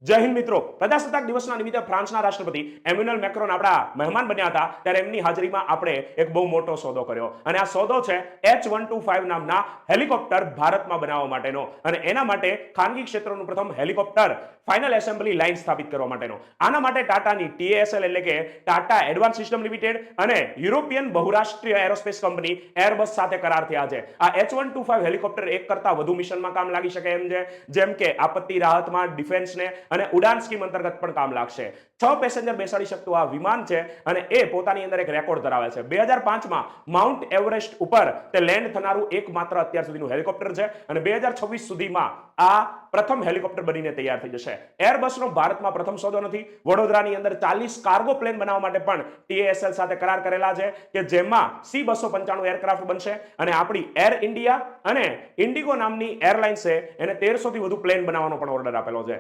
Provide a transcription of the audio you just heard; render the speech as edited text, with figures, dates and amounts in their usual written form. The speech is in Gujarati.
જય હિન્દ મિત્રો, પ્રજાસત્તાક દિવસના નિમિત્તે ફ્રાન્સના રાષ્ટ્રપતિ એમ્યુઅલ મેક્રોન આપણા મહેમાન બન્યા હતા ત્યારે એમની હાજરીમાં આપણે એક બહુ મોટો સોદો કર્યો અને આ સોદો છે H125 નામના હેલિકોપ્ટર ભારતમાં બનાવવા માટેનો અને એના માટે ખાનગી ક્ષેત્રનું પ્રથમ હેલિકોપ્ટર ફાઇનલ એસેમ્બલી લાઇન સ્થાપિત કરવા માટેનો. આના માટે ટાટાની TASL એટલે કે ટાટા એડવાન્સ સિસ્ટમ લિમિટેડ અને યુરોપિયન બહુરાષ્ટ્રીય એરોસ્પેસ કંપની એરબસ સાથે કરાર થયા છે. આ H125 હેલિકોપ્ટર એક કરતા વધુ મિશનમાં કામ લાગી શકે એમ છે, જેમ કે આપત્તિ રાહતમાં, ડિફેન્સને અને ઉડાન સ્કીમ અંતર્ગત પણ કામ લાગશે. 6 પેસેન્જર બેસાડી શકતું આ વિમાન છે અને એ પોતાની અંદર એક રેકોર્ડ ધરાવે છે. 2005માં માઉન્ટ એવરેસ્ટ ઉપર તે લેન્ડ થનારું એકમાત્ર અત્યાર સુધીનું હેલિકોપ્ટર છે અને 2026 સુધીમાં આ પ્રથમ હેલિકોપ્ટર બનીને તૈયાર થઈ જશે. એરબસનો ભારતમાં પ્રથમ સોદો નથી. વડોદરાની અંદર 40 કાર્ગો પ્લેન બનાવવા માટે પણ TASL સાથે કરાર કરેલા છે કે જેમાં C-295 એરક્રાફ્ટ બનશે અને આપણી એર ઇન્ડિયા અને ઇન્ડિગો નામની એરલાઇન્સે એને 1300 થી વધુ પ્લેન બનાવવાનો પણ ઓર્ડર આપેલો છે.